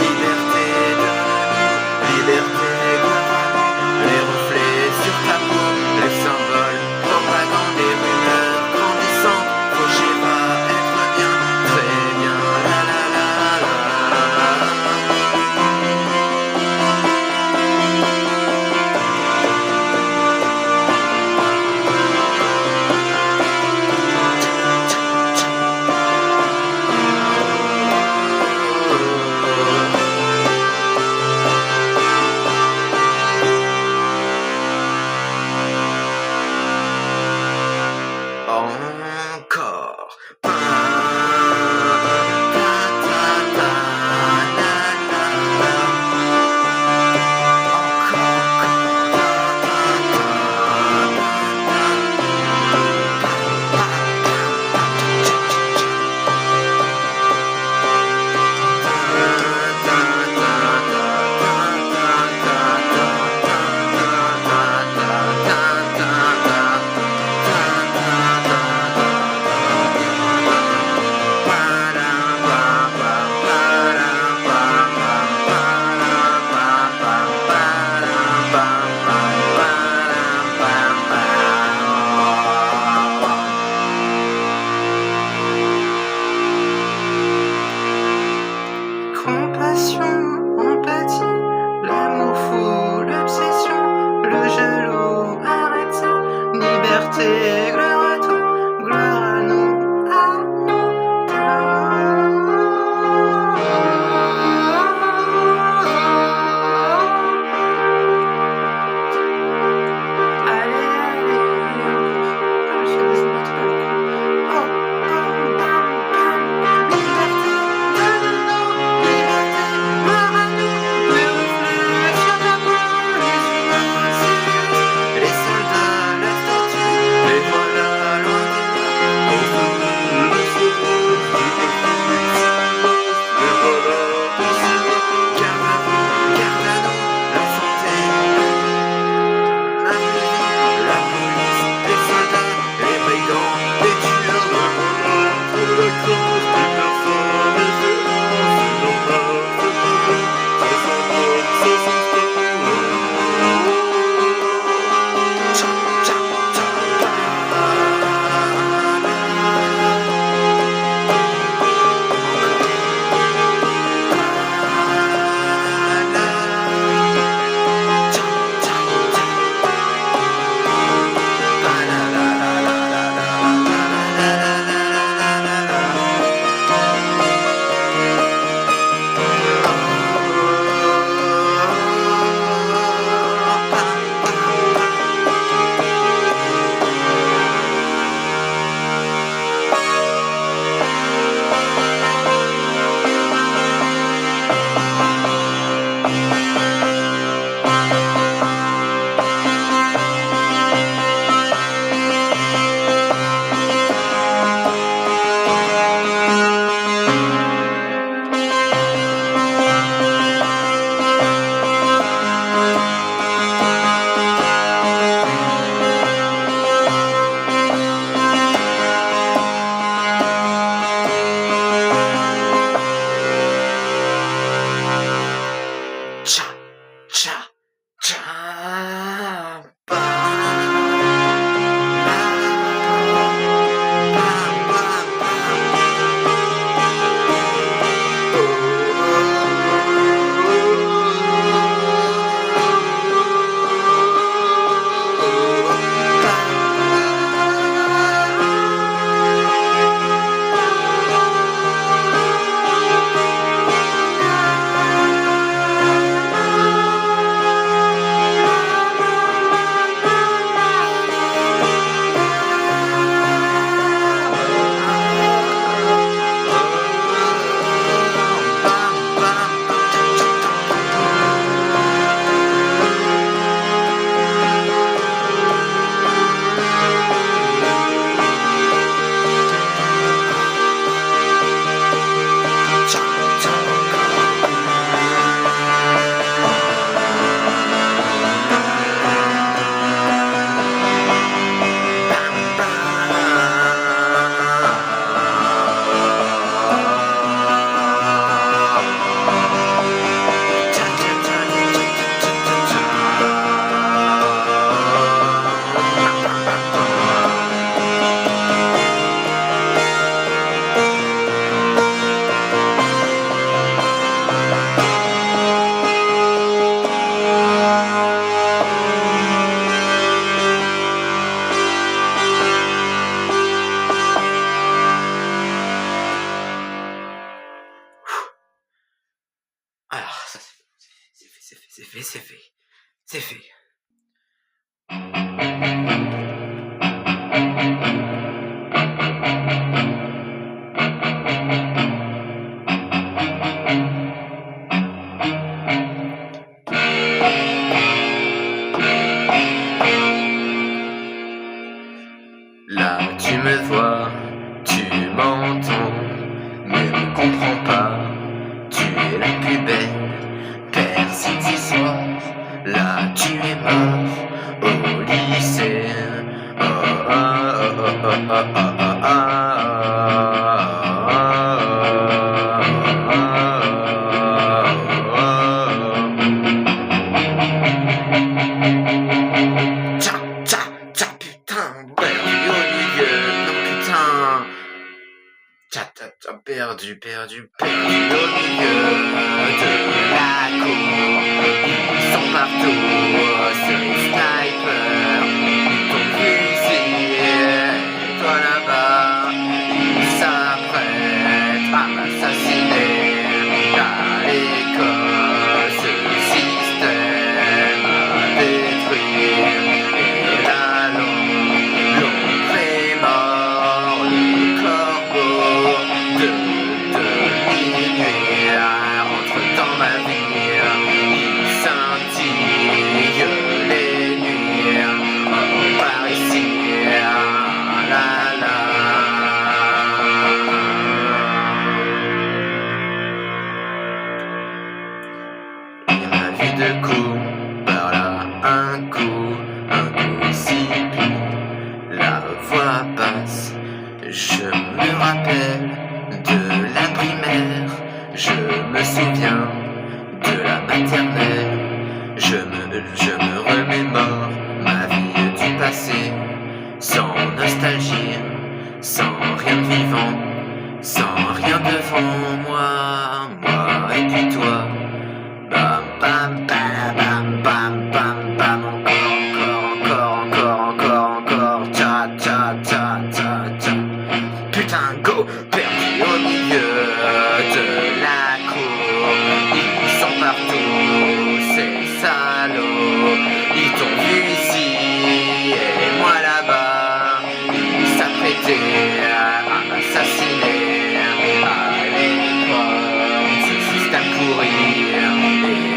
Liberté de nous, liberté, gloire à nous. Les reflets sur ta peau, les symboles, propagande des rumeurs grandissantes. Fauché va être bien, très bien, la la la la la. Encore. Compassion, empathie, l'amour fou, l'obsession, le jaloux, arrête ça. Liberté, gloire à toi, gloire à nous, à nous. Allez, allez, je fais des notes pas le coup. Oh, oh, bam, bam, liberté de nous, liberté, gloire à nous. Les reflets sur ta peau, les humains, les soldats, la statue, les Alors, ça c'est fait. Là tu me vois, tu m'entends, ne me comprends pas, tu es la plus belle personne ce soir. Là tu es mort au lycée. Oh, oh, oh, oh, oh, oh, oh, Tcha, putain, perdu au milieu, non putain. T'as perdu au milieu de la cour. Ils sont partout, c'est les snipers. Ils t'ont fusillé, toi là-bas. Ils s'apprêtent à m'assassiner. À l'école, ce système à détruire. Et la l'ombre est mort, le corbeau de minuit rentre dans ma vie. Il scintille les nuits. Oh, par ici, la la. Il m'a vu deux coups, par là un coup ici, puis la voix basse. Je me rappelle de la primaire, je me souviens de la maternelle. Je me remémore ma vie du passé, sans nostalgie, sans rien de vivant, sans rien devant moi et puis toi. Bam bam bam bam bam bam, encore, tcha. Putain, go, perdu au milieu de la cour. Ils sont partout, ces salauds. Ils t'ont vu ici et moi là-bas. Ils s'apprêtaient à m'assassiner. Allez, ce système pourri.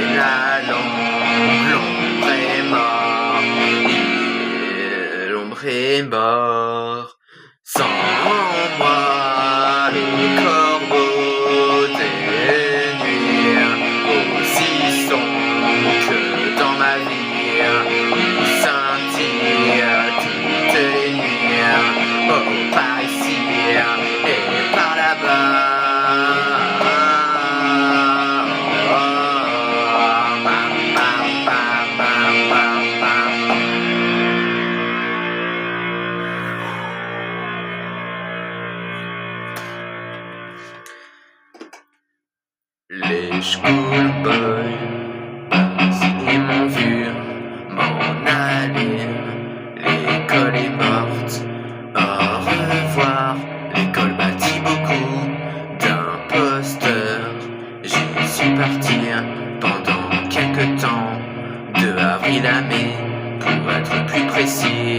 Et là, l'ombre est morte. L'ombre est morte. Sans moi, le corbeau des nuits, aussi sombre que dans ma vie, il scintille toutes les nuits. Oh, par ici et par là-bas. Les schoolboys, ils m'ont vu m'en aller. L'école est morte, au revoir. L'école m'a dit beaucoup d'imposteurs. J'y suis parti pendant quelques temps, de avril à mai, pour être plus précis.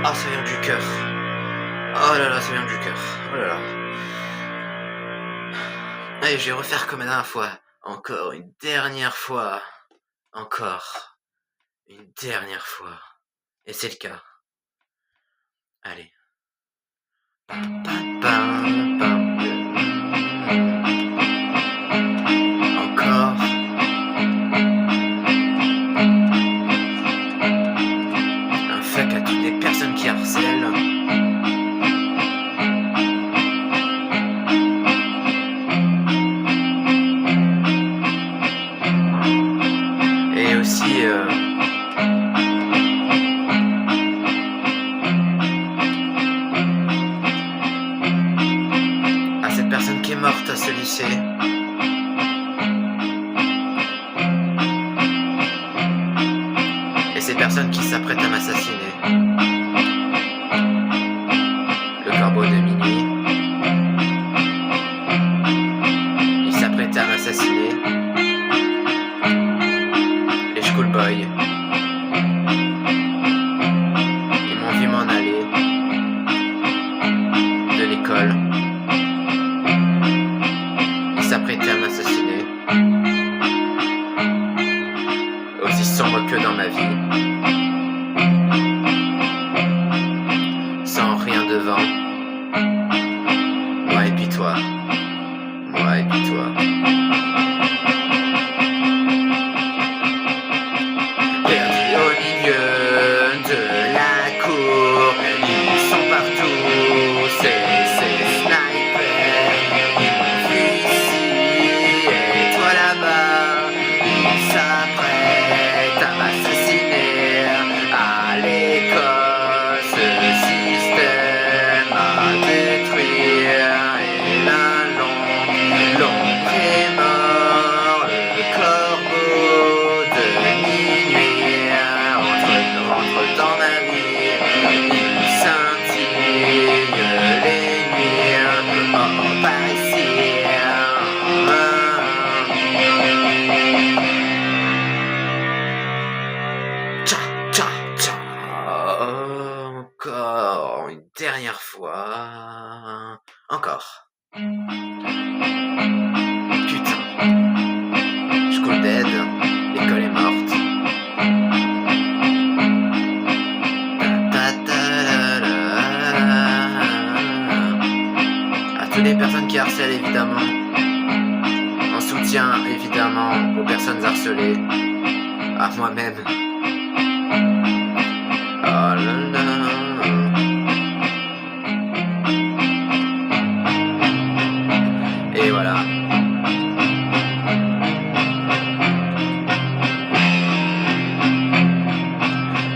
Ah, ça vient du cœur. Oh là là, ça vient du cœur. Oh là là. Allez, je vais refaire comme la dernière fois. Encore une dernière fois. Encore une dernière fois. Et c'est le cas. Allez. Pam, pam, pam, pam. aussi à cette personne qui est morte à ce lycée. Et ces personnes qui s'apprêtent à m'assassiner. Le corbeau de minuit. Il s'apprêtait à m'assassiner. Les schoolboys. Ils m'ont vu m'en aller de l'école. Ils s'apprêtaient à m'assassiner. Aussi sombre que dans ma vie. Sans rien devant. Moi et puis toi. Moi et puis toi. Perdu au milieu de la cour. Ils sont partout, ces snipers. Ils m'ont vu ici et toi là-bas. Ils s'apprêtent à m'assassiner à l'école. Ce système à détruire. Et là l'ombre est mort. Le corbeau de minuit entre dans ma vie. Il scintille les nuits. Oh, par ici. Tcha, tcha, tcha. Encore une dernière fois. Encore. Putain. School dead. L'école est morte. À toutes les personnes qui harcèlent, évidemment. En soutien, évidemment, aux personnes harcelées. À moi-même. Oh là là. Et voilà.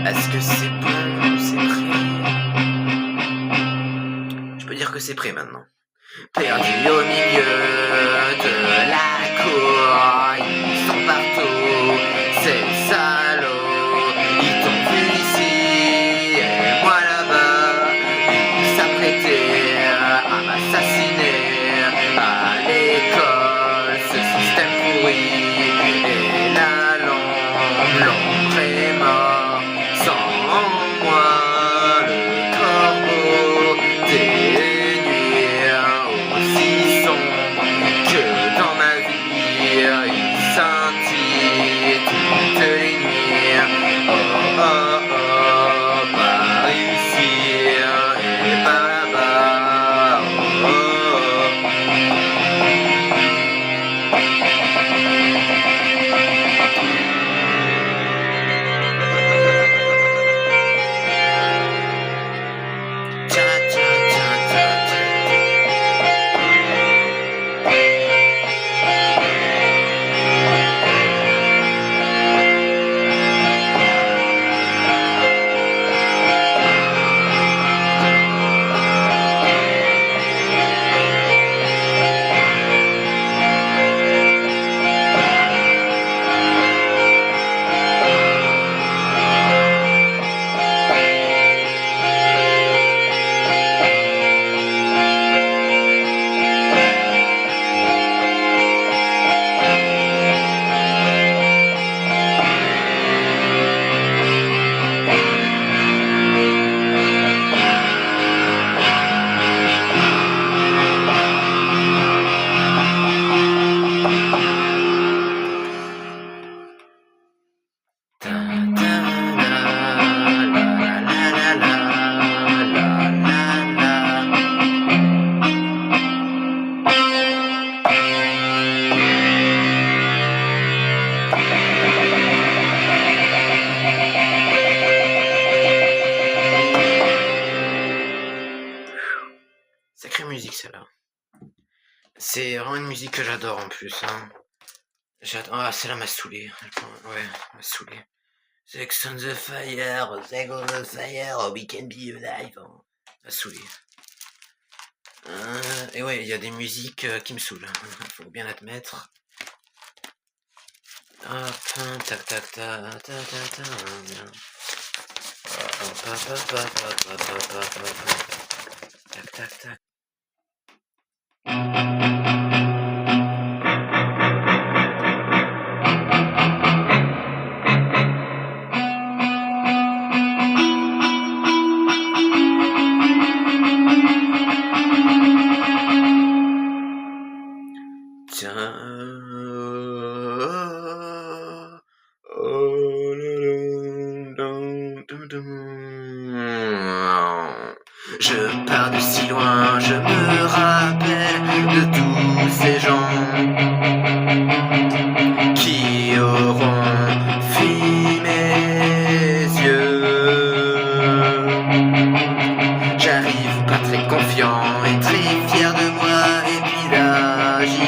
Est-ce que c'est bon? C'est prêt? Je peux dire que c'est prêt maintenant. Perdu au milieu de la cour. Ils sont partout, ces salauds. Ils t'ont vu ici et moi là-bas. Ils s'apprêtaient à m'assassiner à l'école. Ce système pourri. Et là l'ombre est mort. Sans moi, le corbeau des nuits. Aussi sombre que dans ma vie. Il scintille toutes les nuits. Oh oh oh, par ici et par là-bas. Oh, oh, oh. Tcha, tcha, tcha, tcha, tcha. Ta, ta, la, la, la, la, la, la, la, Sacrée musique celle-là. C'est vraiment une musique que j'adore en plus. Hein. Ah, celle-là m'a saoulé. Ouais, m'a saoulé. Sex on the fire, sex on the fire, we can be alive. Ça saoulé. Et ouais, il y a des musiques qui me saoulent. Faut bien admettre. Hop, tac tac tac tac tac tac. Tac tac tac. Je pars de si loin, je me rappelle de tous ces gens qui auront fui mes yeux. J'arrive pas très confiant et très fier de moi, et puis là j'y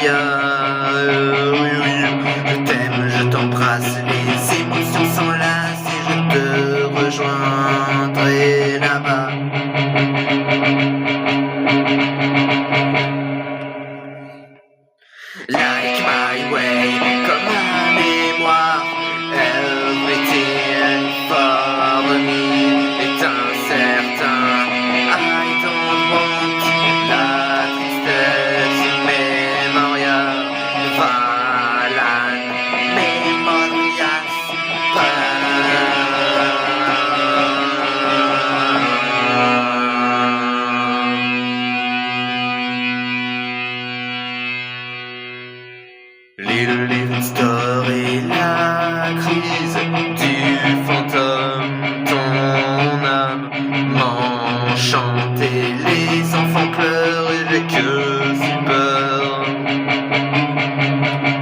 je t'aime, je t'embrasse, les émotions s'enlacent et je te rejoindrai là-bas. Like my way, comme ma mémoire, everything for me est incertain. I don't want la tristesse, mémoria, Valan, mémorias, Little Story, la crise du fantôme, ton âme m'enchante et les enfants pleurent et j'ai que si peur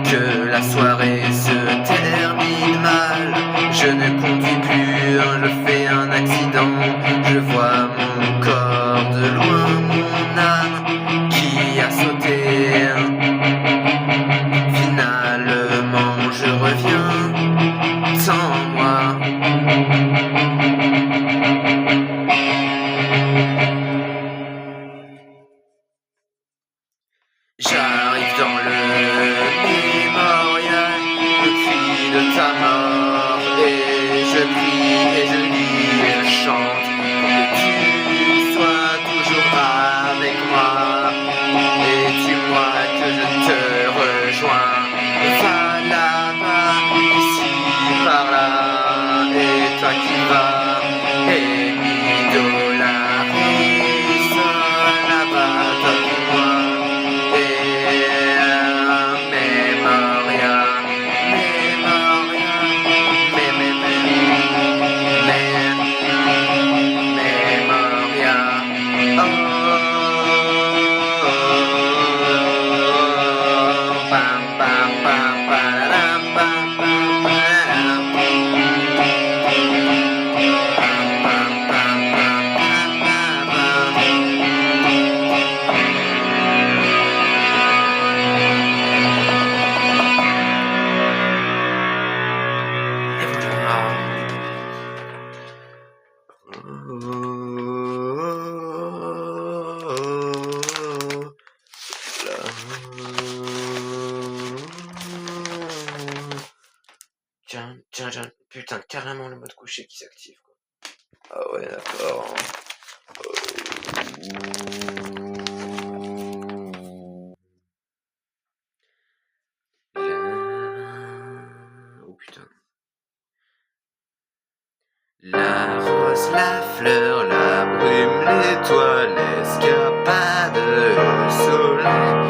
que la soirée se termine mal. Je ne conduis plus, je fais un accident, je vois mon corps de loin, mon âme qui a sauté. Finalement je reviens sans moi. J'arrive dans le mémorial, le cri de ta mort, et je prie et je lis et je chante pour que tu sois toujours avec moi. Et dis-moi que je te rejoins. Va là-bas, ici, par là, et toi qui vas, et idolâtrise là-bas, toi qui moi, et mémoria, Tiens, putain, carrément le mode couché qui s'active, quoi. Ah ouais, d'accord. Oh putain. La rose, la fleur, la brume, l'étoile, l'escapade, le soleil,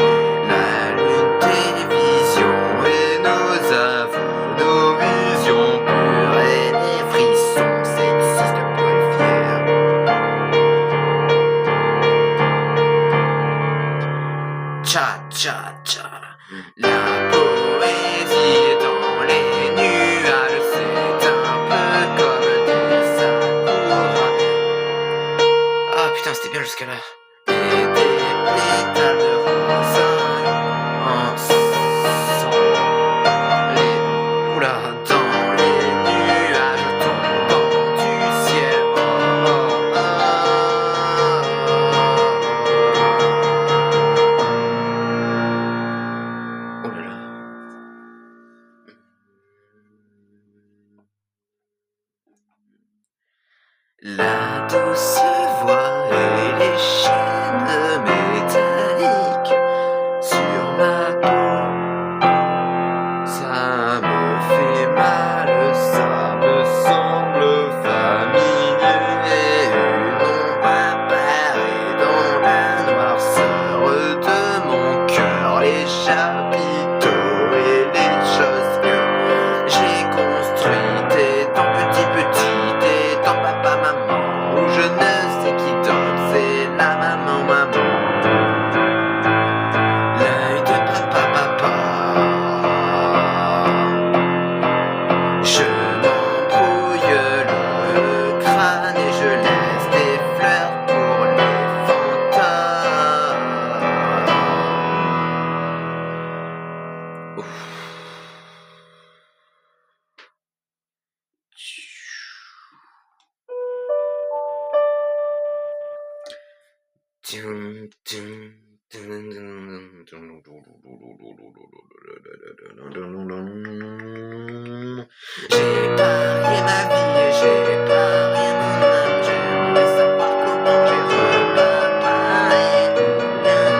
la lune, tes visions et nos aveux, nos visions pures et les frissons sexistes pour les fiers. Cha-cha-cha, la poésie est dans les nuages, c'est un peu comme des sakuras. Ah putain, c'était bien jusqu'à là. Et des pétales de rose en sang. Oula, dans les nuages. La douce voix et les chaînes métalliques sur ma peau, ça me fait mal, ça me semble familier. Une ombre apparaît dans la noirceur de mon cœur, les chapiteaux et les choses que j'ai construites, étant petit, étant papa, maman, ou je ne sais qui d'autre, c'est la maman. L'œil de papa, je m'embrouille le crâne et je laisse des fleurs pour les fantômes. Ouf. J'ai parié ma vie, j'ai parié mon âme, j'aimerais savoir comment j'ai repareillé où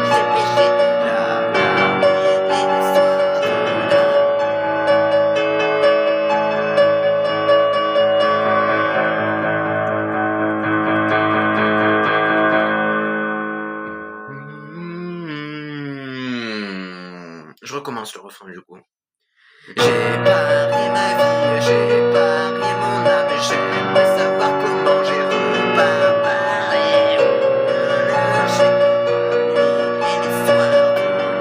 j'ai péché la nuit et le soir de Je recommence le refrain du coup. J'ai parié ma vie, j'ai parié mon âme, j'aimerais savoir comment j'ai repareillé où j'ai la nuit et les soirs de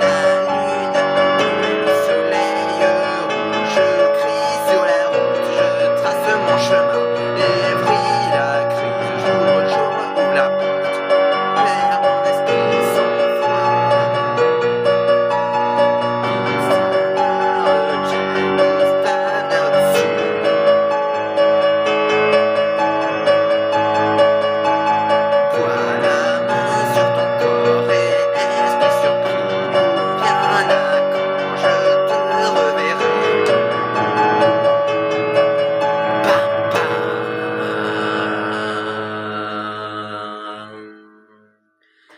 la lune, le soleil rouge, je crie sur la route, je trace mon chemin, et brille la crise, jour ouvre la porte, perds mon esprit sans foi.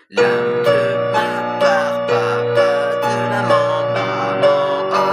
L'âme de ma part, papa, de la maman, oh, oh,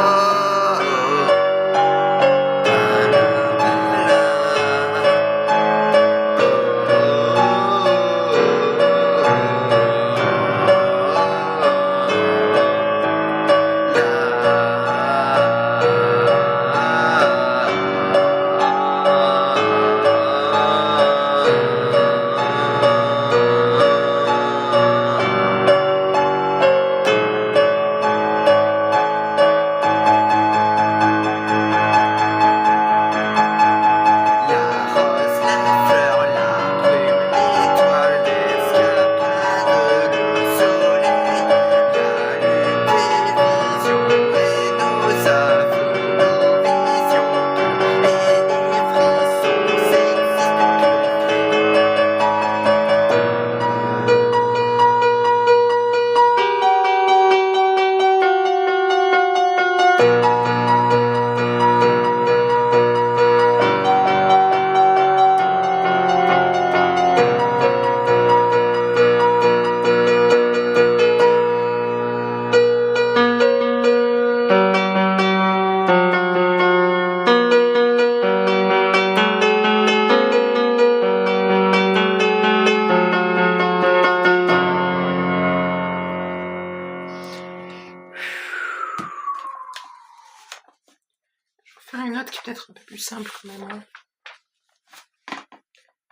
faire une note qui est peut-être un peu plus simple quand même. Hein.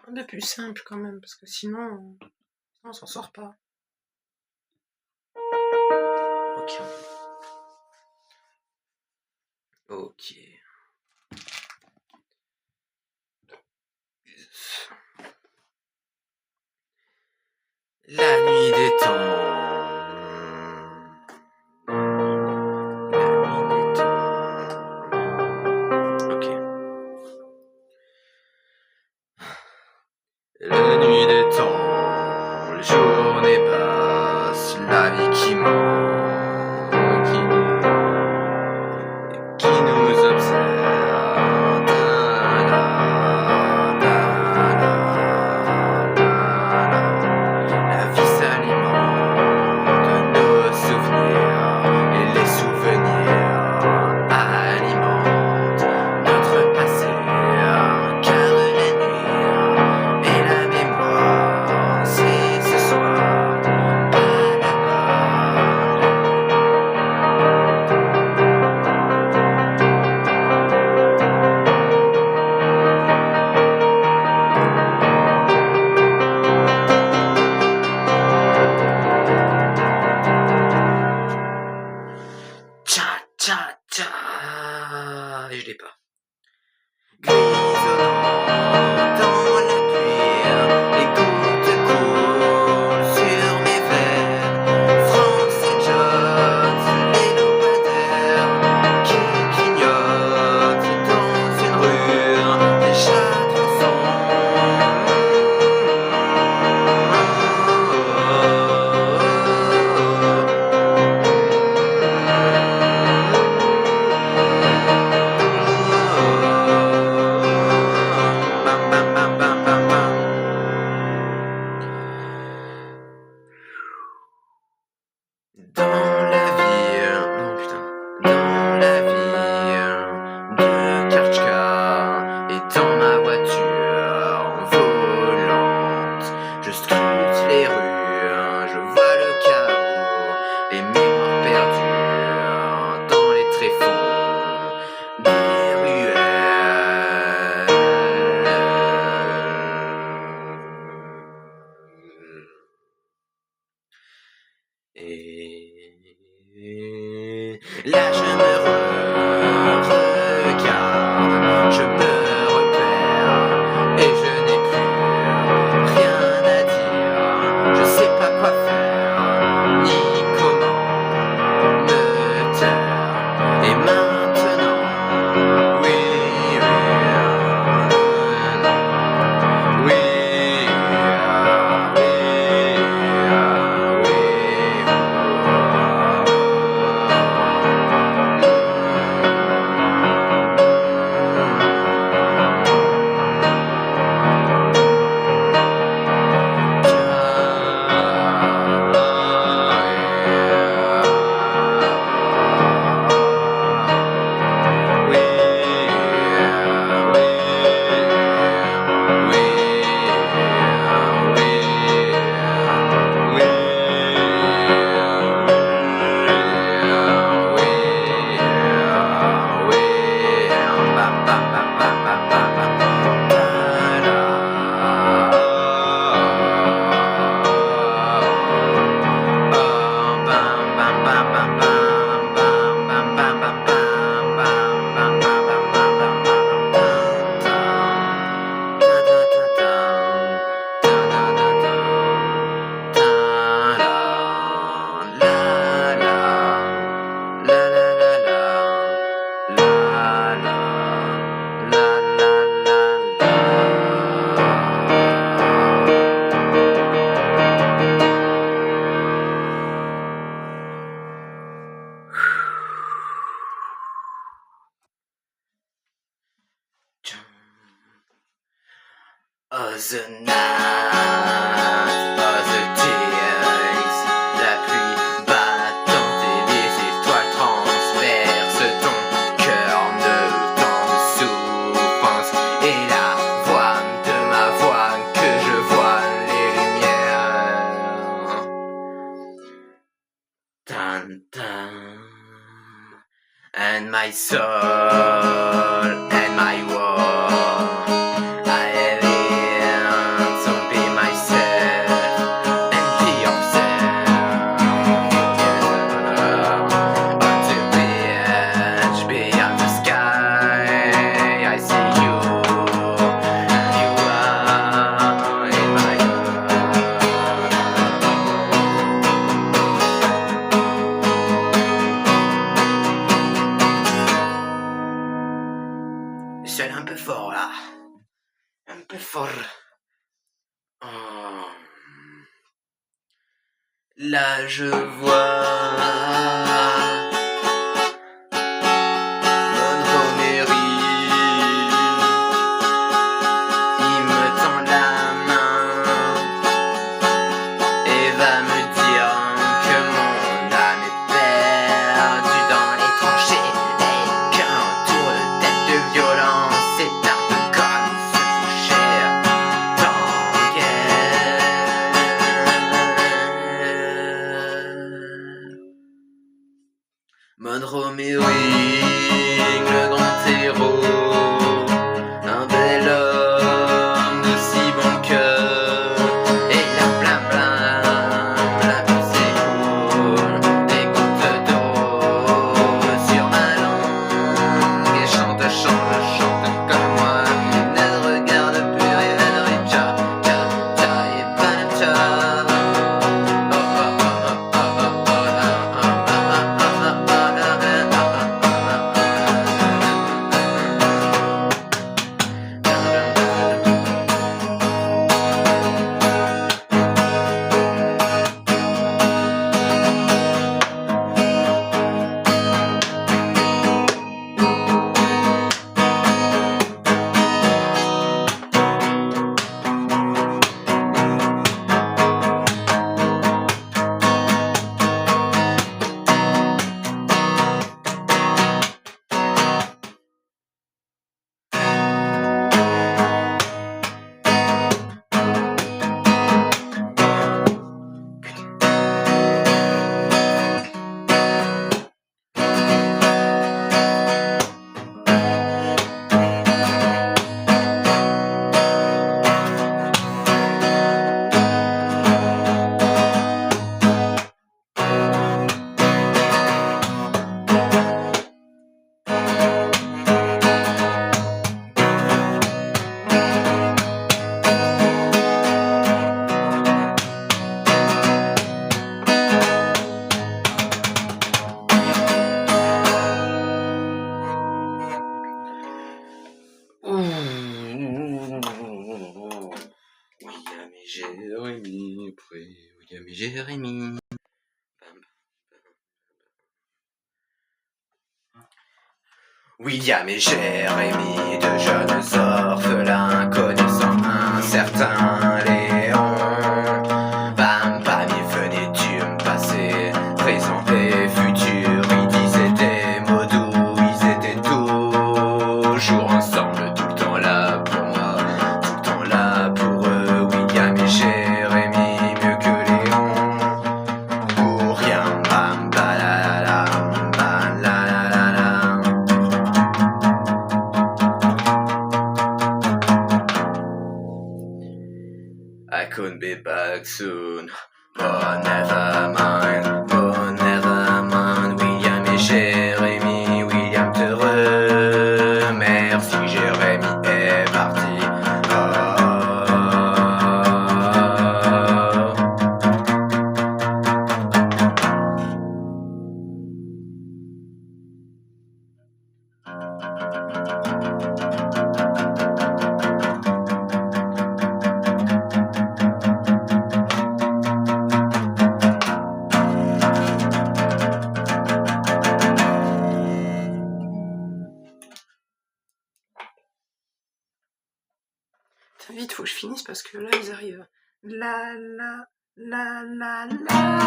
Un peu plus simple quand même, parce que sinon on s'en sort pas. Ok. Ok. La nuit des temps. La nuit des temps, les journées passent, la vie qui ment, qui nous observe. Tcha tcha. Et je l'ai pas. Grisonnant dans la pluie, les gouttes coulent sur mes veines. France et Jones, les lampadaires qui clignotent dans une rue, des châtres dans la ville, non putain, dans la ville de Karchka et dans ma voiture volante, je scrute les rues, je vois le chaos, les mémoires perdues dans les tréfonds des ruelles. Et là je me regarde, je me repère et je n'ai plus rien à dire. Je sais pas quoi faire, ni comment me taire. Et maintenant, oui, oh the night, oh the tears, la pluie battante et les étoiles transpercent ton cœur neutant de souffrance. Et la voix de ma voix que je vois les lumières. Tan tan. And my soul and my world, I live to be myself and be yourself. On the beach beyond the sky, I see you, you are in my world. C'est un peu fort là, un peu fort. Oh. Là je vois Montgomery, il me tend la main et va me dire que mon âme est perdue dans les tranchées et qu'un tour de tête de violence c'est un peu comme se coucher dans guerre. Montgomery, le grand héros, un bel homme de si bon cœur, et la blam blam, la poussée coule, des gouttes d'eau sur ma Jérémy. William et Jérémy, deux jeunes orphelins connaissant un certain Léon. Bam bam, il venait tu me passer présent et futur. Ils disaient des mots doux, ils étaient toujours ensemble, tout le temps là pour moi, tout le temps là pour eux. William et Jérémy, mieux que Léon. Pour rien, bam balalala, bam la la la la. I couldn't be back soon, but never mind, but never mind. William et Jérémy, William te remercie, Jérémy est parti. Vite, faut que je finisse parce que là ils arrivent. La la la la la la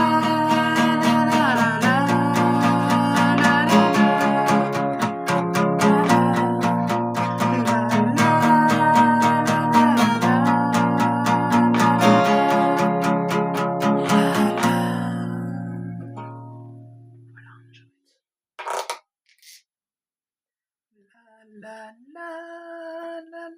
la la. La la la la